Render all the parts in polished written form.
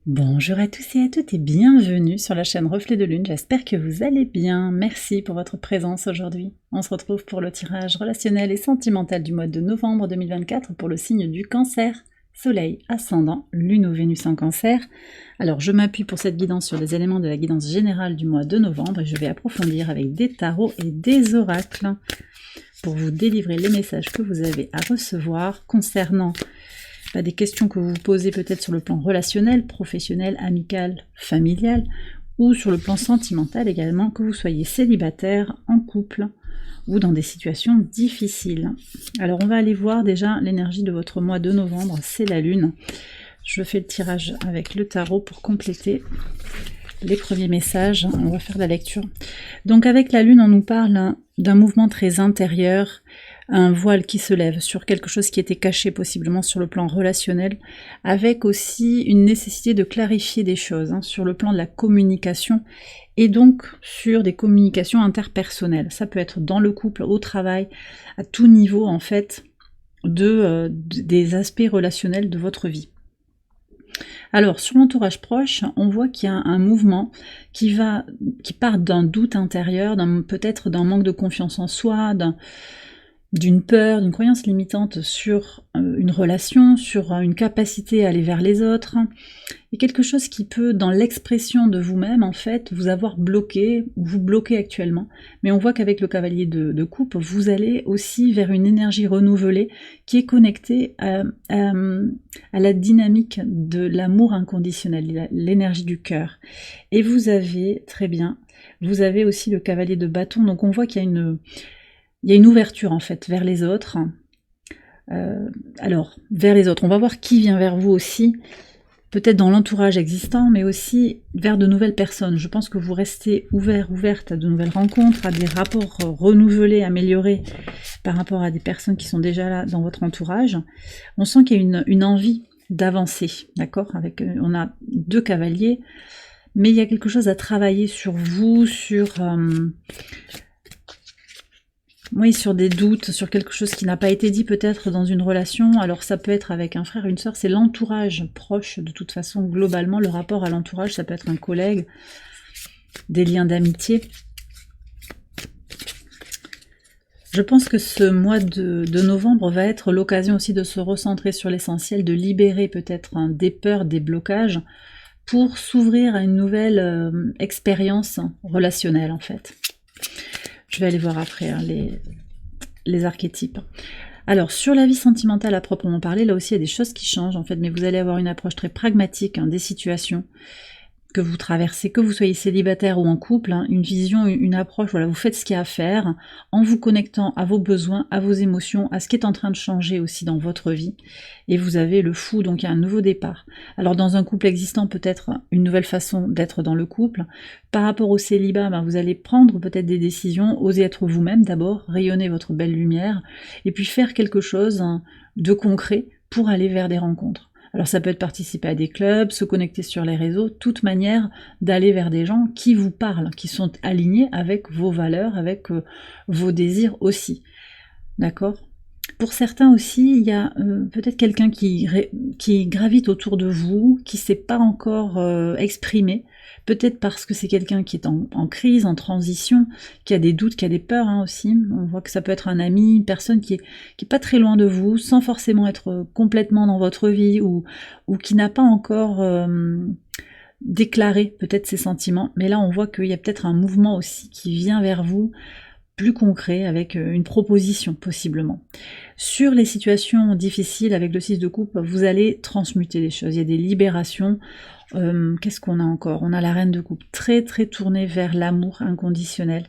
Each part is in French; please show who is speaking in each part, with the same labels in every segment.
Speaker 1: Bonjour à tous et à toutes et bienvenue sur la chaîne Reflet de Lune, j'espère que vous allez bien, merci pour votre présence aujourd'hui. On se retrouve pour le tirage relationnel et sentimental du mois de novembre 2024 pour le signe du Cancer, Soleil, Ascendant, Lune ou Vénus en Cancer. Alors je m'appuie pour cette guidance sur les éléments de la guidance générale du mois de novembre et je vais approfondir avec des tarots et des oracles pour vous délivrer les messages que vous avez à recevoir concernant des questions que vous vous posez peut-être sur le plan relationnel, professionnel, amical, familial, ou sur le plan sentimental également, que vous soyez célibataire, en couple, ou dans des situations difficiles. Alors on va aller voir déjà l'énergie de votre mois de novembre, c'est la Lune. Je fais le tirage avec le tarot pour compléter les premiers messages, on va faire la lecture. Donc avec la Lune, on nous parle d'un mouvement très intérieur, un voile qui se lève sur quelque chose qui était caché possiblement sur le plan relationnel, avec aussi une nécessité de clarifier des choses sur le plan de la communication et donc sur des communications interpersonnelles. Ça peut être dans le couple, au travail, à tout niveau en fait des aspects relationnels de votre vie. Alors, sur l'entourage proche, on voit qu'il y a un mouvement qui part d'un doute intérieur, peut-être d'un manque de confiance en soi, d'une peur, d'une croyance limitante sur une relation, sur une capacité à aller vers les autres, et quelque chose qui peut, dans l'expression de vous-même, en fait, vous avoir bloqué, ou vous bloquer actuellement. Mais on voit qu'avec le cavalier de coupe, vous allez aussi vers une énergie renouvelée qui est connectée à la dynamique de l'amour inconditionnel, l'énergie du cœur. Et vous avez, très bien, vous avez aussi le cavalier de bâton, donc on voit qu'il y a une ouverture en fait vers les autres. Alors, vers les autres, on va voir qui vient vers vous aussi, peut-être dans l'entourage existant, mais aussi vers de nouvelles personnes. Je pense que vous restez ouverte à de nouvelles rencontres, à des rapports renouvelés, améliorés par rapport à des personnes qui sont déjà là dans votre entourage. On sent qu'il y a une envie d'avancer, d'accord ? On a deux cavaliers, mais il y a quelque chose à travailler sur vous, sur des doutes, sur quelque chose qui n'a pas été dit peut-être dans une relation. Alors ça peut être avec un frère, une sœur, c'est l'entourage proche de toute façon. Globalement, le rapport à l'entourage, ça peut être un collègue, des liens d'amitié. Je pense que ce mois de novembre va être l'occasion aussi de se recentrer sur l'essentiel, de libérer peut-être des peurs, des blocages, pour s'ouvrir à une nouvelle expérience relationnelle en fait. Je vais aller voir après les archétypes. Alors, sur la vie sentimentale à proprement parler, là aussi il y a des choses qui changent en fait, mais vous allez avoir une approche très pragmatique des situations que vous traversez, que vous soyez célibataire ou en couple, une vision, une approche, voilà, vous faites ce qu'il y a à faire, en vous connectant à vos besoins, à vos émotions, à ce qui est en train de changer aussi dans votre vie, et vous avez le fou, donc il y a un nouveau départ. Alors dans un couple existant, peut-être une nouvelle façon d'être dans le couple. Par rapport au célibat, vous allez prendre peut-être des décisions, oser être vous-même d'abord, rayonner votre belle lumière, et puis faire quelque chose de concret pour aller vers des rencontres. Alors ça peut être participer à des clubs, se connecter sur les réseaux, toute manière d'aller vers des gens qui vous parlent, qui sont alignés avec vos valeurs, avec vos désirs aussi. D'accord ? Pour certains aussi, il y a peut-être quelqu'un qui gravite autour de vous, qui ne s'est pas encore exprimé, peut-être parce que c'est quelqu'un qui est en crise, en transition, qui a des doutes, qui a des peurs aussi. On voit que ça peut être un ami, une personne qui est pas très loin de vous, sans forcément être complètement dans votre vie, ou qui n'a pas encore déclaré peut-être ses sentiments. Mais là, on voit qu'il y a peut-être un mouvement aussi qui vient vers vous, plus concret, avec une proposition possiblement. Sur les situations difficiles avec le 6 de coupe, vous allez transmuter les choses, il y a des libérations. Qu'est-ce qu'on a encore ? On a la reine de coupe, très très tournée vers l'amour inconditionnel.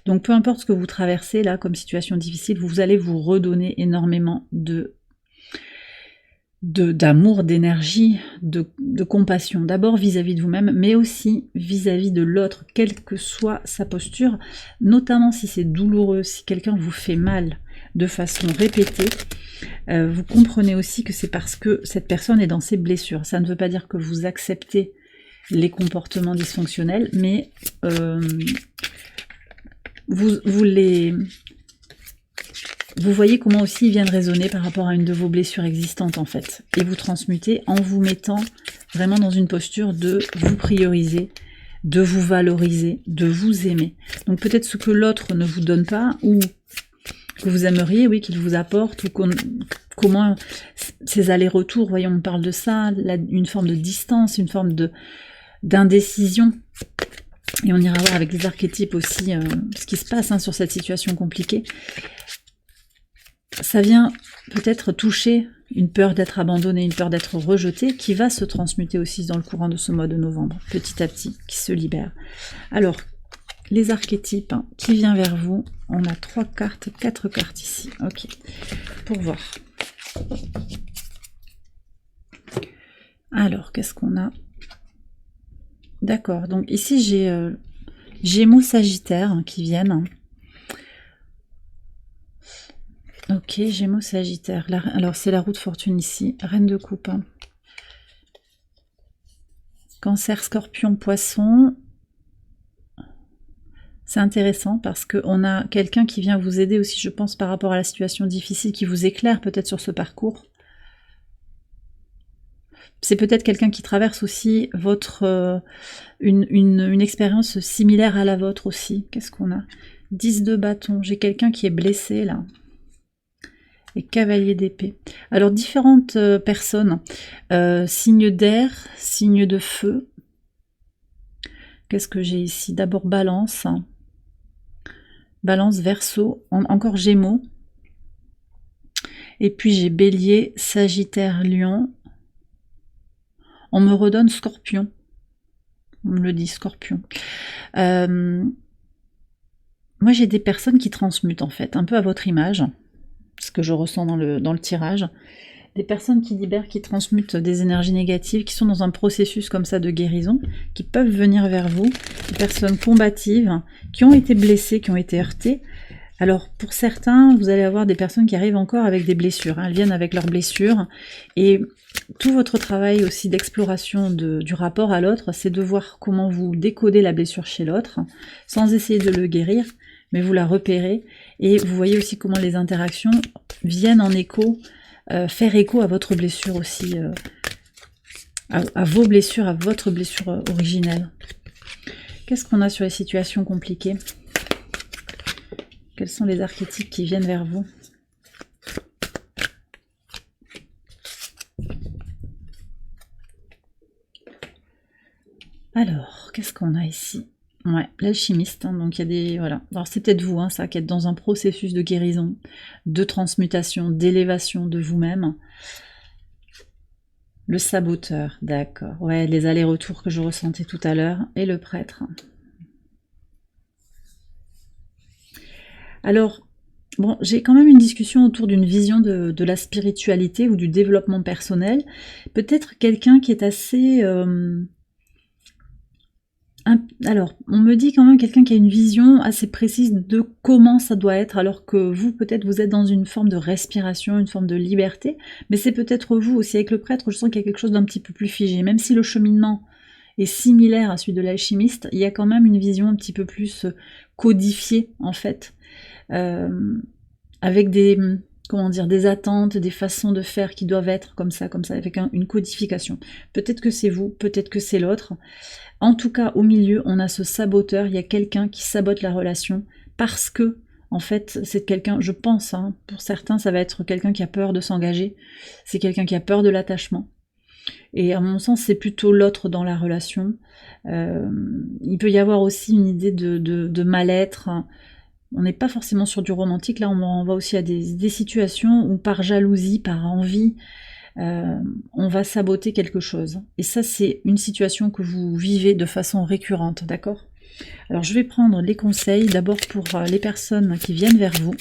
Speaker 1: Donc peu importe ce que vous traversez là comme situation difficile, vous allez vous redonner énormément d'amour, d'énergie, de compassion, d'abord vis-à-vis de vous-même, mais aussi vis-à-vis de l'autre, quelle que soit sa posture, notamment si c'est douloureux, si quelqu'un vous fait mal de façon répétée, vous comprenez aussi que c'est parce que cette personne est dans ses blessures. Ça ne veut pas dire que vous acceptez les comportements dysfonctionnels, mais vous voyez comment aussi ils viennent résonner par rapport à une de vos blessures existantes en fait. Et vous transmutez en vous mettant vraiment dans une posture de vous prioriser, de vous valoriser, de vous aimer. Donc peut-être ce que l'autre ne vous donne pas, ou que vous aimeriez, oui, qu'il vous apporte, ou comment ces allers-retours, voyons, on parle de ça, une forme de distance, une forme d'indécision. Et on ira voir avec les archétypes aussi ce qui se passe hein, sur cette situation compliquée. Ça vient peut-être toucher une peur d'être abandonné, une peur d'être rejeté, qui va se transmuter aussi dans le courant de ce mois de novembre, petit à petit, qui se libère. Alors, les archétypes, hein, qui vient vers vous, on a 3 cartes, 4 cartes ici, ok, pour voir. Alors, qu'est-ce qu'on a? D'accord, donc ici j'ai Gémeaux Sagittaire hein, qui viennent. Ok, Gémeaux Sagittaire. Alors c'est la roue de fortune ici, Reine de coupe. Hein. Cancer, Scorpion, Poisson. C'est intéressant parce qu'on a quelqu'un qui vient vous aider aussi, je pense, par rapport à la situation difficile, qui vous éclaire peut-être sur ce parcours. C'est peut-être quelqu'un qui traverse aussi votre une expérience similaire à la vôtre aussi. Qu'est-ce qu'on a? 10 de bâton. J'ai quelqu'un qui est blessé là. Et cavalier d'épée. Alors différentes personnes, signes d'air, signes de feu. Qu'est-ce que j'ai ici? D'abord Balance, Balance, Verseau, encore Gémeaux. Et puis j'ai Bélier, Sagittaire, Lion. On me redonne Scorpion. On me le dit, Scorpion. Moi j'ai des personnes qui transmutent en fait, un peu à votre image. Ce que je ressens dans le tirage, des personnes qui libèrent, qui transmutent des énergies négatives, qui sont dans un processus comme ça de guérison, qui peuvent venir vers vous, des personnes combatives, qui ont été blessées, qui ont été heurtées. Alors pour certains, vous allez avoir des personnes qui arrivent encore avec des blessures, hein. Elles viennent avec leurs blessures, et tout votre travail aussi d'exploration du rapport à l'autre, c'est de voir comment vous décodez la blessure chez l'autre, sans essayer de le guérir, mais vous la repérez, et vous voyez aussi comment les interactions viennent en écho, faire écho à votre blessure aussi, à vos blessures, à votre blessure originelle. Qu'est-ce qu'on a sur les situations compliquées? Quels sont les archétypes qui viennent vers vous? Alors, qu'est-ce qu'on a ici? Ouais, l'alchimiste, hein, donc il y a des... Voilà. Alors c'est peut-être vous, hein, ça, qui êtes dans un processus de guérison, de transmutation, d'élévation de vous-même. Le saboteur, d'accord. Ouais, les allers-retours que je ressentais tout à l'heure. Et le prêtre. Alors, bon, j'ai quand même une discussion autour d'une vision de la spiritualité ou du développement personnel. Peut-être quelqu'un qui est assez... Alors, on me dit quand même quelqu'un qui a une vision assez précise de comment ça doit être, alors que vous, peut-être, vous êtes dans une forme de respiration, une forme de liberté, mais c'est peut-être vous aussi. Avec le prêtre, je sens qu'il y a quelque chose d'un petit peu plus figé. Même si le cheminement est similaire à celui de l'alchimiste, il y a quand même une vision un petit peu plus codifiée, en fait, avec des... Comment dire, des attentes, des façons de faire qui doivent être comme ça, avec une codification. Peut-être que c'est vous, peut-être que c'est l'autre. En tout cas, au milieu, on a ce saboteur, il y a quelqu'un qui sabote la relation parce que, en fait, c'est quelqu'un, je pense, hein, pour certains, ça va être quelqu'un qui a peur de s'engager, c'est quelqu'un qui a peur de l'attachement. Et à mon sens, c'est plutôt l'autre dans la relation. Il peut y avoir aussi une idée de mal-être. On n'est pas forcément sur du romantique, là on va aussi à des situations où par jalousie, par envie, on va saboter quelque chose. Et ça c'est une situation que vous vivez de façon récurrente, d'accord? Alors je vais prendre les conseils, d'abord pour les personnes qui viennent vers vous.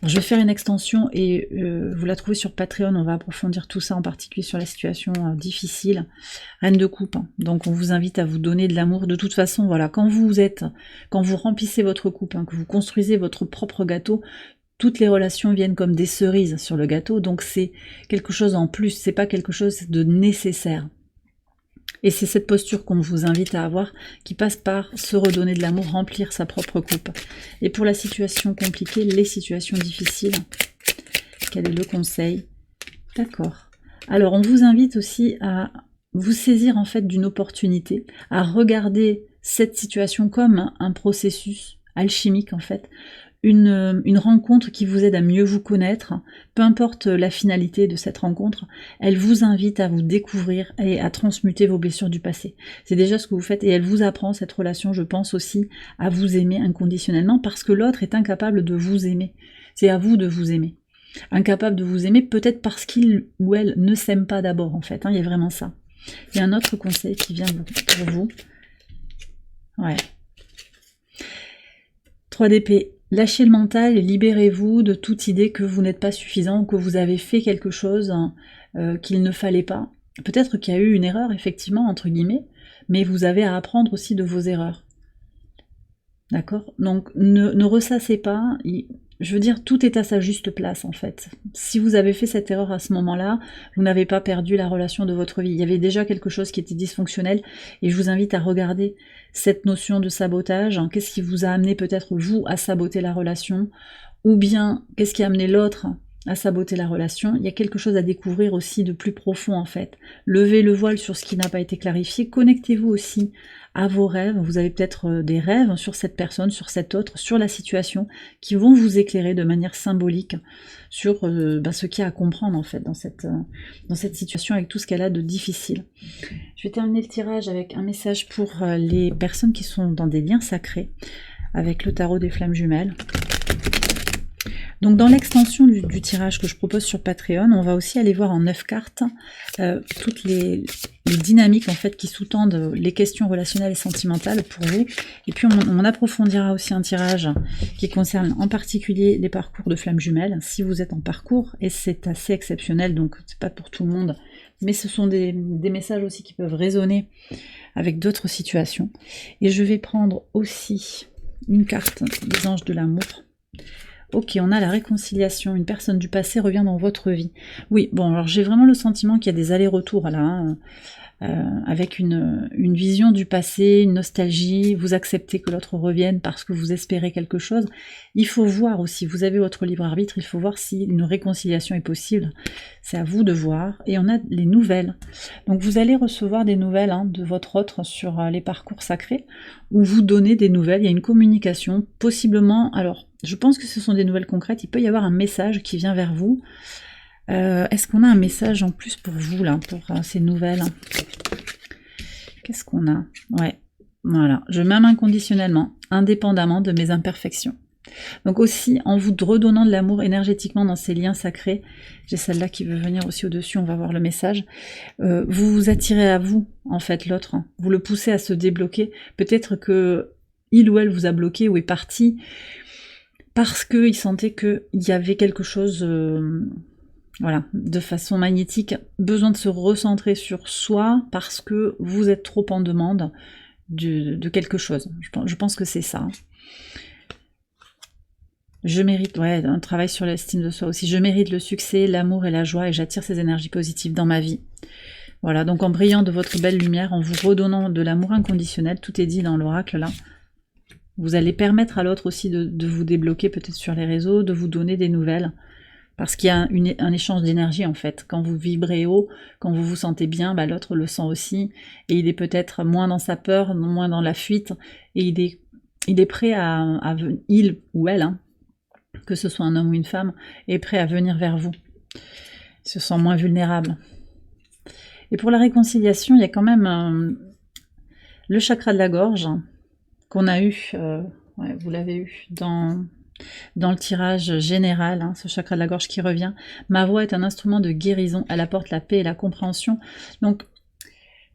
Speaker 1: Je vais faire une extension et vous la trouvez sur Patreon, on va approfondir tout ça, en particulier sur la situation difficile. Reine de coupe, hein. Donc on vous invite à vous donner de l'amour. De toute façon, voilà, quand vous remplissez votre coupe, hein, que vous construisez votre propre gâteau, toutes les relations viennent comme des cerises sur le gâteau, donc c'est quelque chose en plus, c'est pas quelque chose de nécessaire. Et c'est cette posture qu'on vous invite à avoir, qui passe par se redonner de l'amour, remplir sa propre coupe. Et pour la situation compliquée, les situations difficiles, quel est le conseil? D'accord. Alors on vous invite aussi à vous saisir en fait d'une opportunité, à regarder cette situation comme un processus alchimique en fait, une rencontre qui vous aide à mieux vous connaître, peu importe la finalité de cette rencontre, elle vous invite à vous découvrir et à transmuter vos blessures du passé. C'est déjà ce que vous faites et elle vous apprend, cette relation, je pense aussi, à vous aimer inconditionnellement parce que l'autre est incapable de vous aimer. C'est à vous de vous aimer. Incapable de vous aimer peut-être parce qu'il ou elle ne s'aime pas d'abord en fait, il y a vraiment ça. Il y a un autre conseil qui vient pour vous. Ouais. 3 d'épée. Lâchez le mental et libérez-vous de toute idée que vous n'êtes pas suffisant ou que vous avez fait quelque chose qu'il ne fallait pas. Peut-être qu'il y a eu une erreur, effectivement, entre guillemets, mais vous avez à apprendre aussi de vos erreurs. D'accord? Donc ne ressassez pas. Je veux dire, tout est à sa juste place en fait. Si vous avez fait cette erreur à ce moment-là, vous n'avez pas perdu la relation de votre vie. Il y avait déjà quelque chose qui était dysfonctionnel et je vous invite à regarder cette notion de sabotage. Qu'est-ce qui vous a amené peut-être vous à saboter la relation? Ou bien qu'est-ce qui a amené l'autre à saboter la relation? Il y a quelque chose à découvrir aussi de plus profond en fait. Levez le voile sur ce qui n'a pas été clarifié. Connectez-vous aussi à vos rêves. Vous avez peut-être des rêves sur cette personne, sur cette autre, sur la situation, qui vont vous éclairer de manière symbolique sur ce qu'il y a à comprendre en fait dans cette situation avec tout ce qu'elle a de difficile. Je vais terminer le tirage avec un message pour les personnes qui sont dans des liens sacrés, avec le tarot des flammes jumelles. Donc dans l'extension du tirage que je propose sur Patreon, on va aussi aller voir en 9 cartes toutes les dynamiques en fait qui sous-tendent les questions relationnelles et sentimentales pour vous. Et puis on approfondira aussi un tirage qui concerne en particulier les parcours de flammes jumelles. Si vous êtes en parcours, et c'est assez exceptionnel, donc c'est pas pour tout le monde, mais ce sont des messages aussi qui peuvent résonner avec d'autres situations. Et je vais prendre aussi une carte des anges de l'amour. Ok, on a la réconciliation, une personne du passé revient dans votre vie. Oui, bon, alors j'ai vraiment le sentiment qu'il y a des allers-retours là, avec une vision du passé, une nostalgie, vous acceptez que l'autre revienne parce que vous espérez quelque chose. Il faut voir aussi, vous avez votre libre arbitre, il faut voir si une réconciliation est possible. C'est à vous de voir. Et on a les nouvelles. Donc vous allez recevoir des nouvelles de votre autre sur les parcours sacrés, où vous donnez des nouvelles, il y a une communication, possiblement, alors je pense que ce sont des nouvelles concrètes, il peut y avoir un message qui vient vers vous. Est-ce qu'on a un message en plus pour vous, là, pour ces nouvelles? Qu'est-ce qu'on a? Ouais, voilà. Je m'aime inconditionnellement, indépendamment de mes imperfections. Donc aussi, en vous redonnant de l'amour énergétiquement dans ces liens sacrés, j'ai celle-là qui veut venir aussi au-dessus, on va voir le message, vous vous attirez à vous, en fait, l'autre. Vous le poussez à se débloquer. Peut-être que il ou elle vous a bloqué ou est parti parce qu'il sentait qu'il y avait quelque chose... voilà, de façon magnétique, besoin de se recentrer sur soi parce que vous êtes trop en demande de quelque chose. Je pense que c'est ça. Je mérite, ouais, un travail sur l'estime de soi aussi. Je mérite le succès, l'amour et la joie et j'attire ces énergies positives dans ma vie. Voilà, donc en brillant de votre belle lumière, en vous redonnant de l'amour inconditionnel, tout est dit dans l'oracle là. Vous allez permettre à l'autre aussi de vous débloquer peut-être sur les réseaux, de vous donner des nouvelles. Parce qu'il y a un échange d'énergie en fait. Quand vous vibrez haut, quand vous vous sentez bien, l'autre le sent aussi. Et il est peut-être moins dans sa peur, moins dans la fuite. Et il est prêt il ou elle, que ce soit un homme ou une femme, est prêt à venir vers vous. Il se sent moins vulnérable. Et pour la réconciliation, il y a quand même le chakra de la gorge qu'on a eu, ouais, vous l'avez eu dans le tirage général, ce chakra de la gorge qui revient. Ma voix est un instrument de guérison, elle apporte la paix et la compréhension. Donc,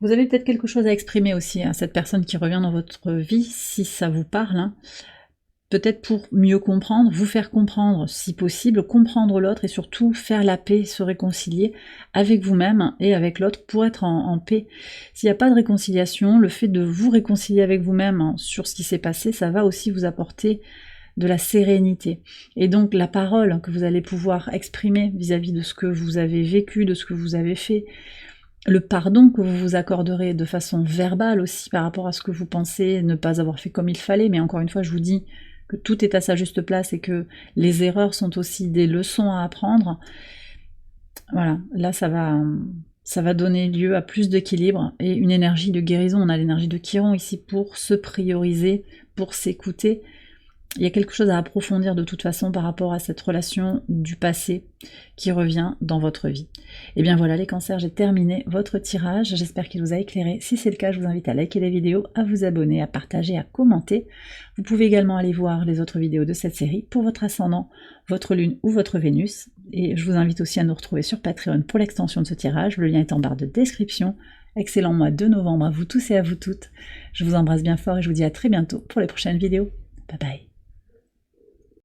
Speaker 1: vous avez peut-être quelque chose à exprimer aussi à cette personne qui revient dans votre vie, si ça vous parle. Peut-être pour mieux comprendre, vous faire comprendre si possible, comprendre l'autre et surtout faire la paix, se réconcilier avec vous-même et avec l'autre pour être en paix. S'il n'y a pas de réconciliation, le fait de vous réconcilier avec vous-même sur ce qui s'est passé, ça va aussi vous apporter de la sérénité. Et donc la parole que vous allez pouvoir exprimer vis-à-vis de ce que vous avez vécu, de ce que vous avez fait, le pardon que vous vous accorderez de façon verbale aussi par rapport à ce que vous pensez ne pas avoir fait comme il fallait, mais encore une fois je vous dis que tout est à sa juste place et que les erreurs sont aussi des leçons à apprendre. Voilà, là ça va donner lieu à plus d'équilibre et une énergie de guérison. On a l'énergie de Chiron ici pour se prioriser, pour s'écouter. Il y a quelque chose à approfondir de toute façon par rapport à cette relation du passé qui revient dans votre vie. Et bien voilà les cancers, j'ai terminé votre tirage, j'espère qu'il vous a éclairé. Si c'est le cas, je vous invite à liker la vidéo, à vous abonner, à partager, à commenter. Vous pouvez également aller voir les autres vidéos de cette série pour votre ascendant, votre lune ou votre Vénus. Et je vous invite aussi à nous retrouver sur Patreon pour l'extension de ce tirage, le lien est en barre de description. Excellent mois de novembre à vous tous et à vous toutes. Je vous embrasse bien fort et je vous dis à très bientôt pour les prochaines vidéos. Bye bye.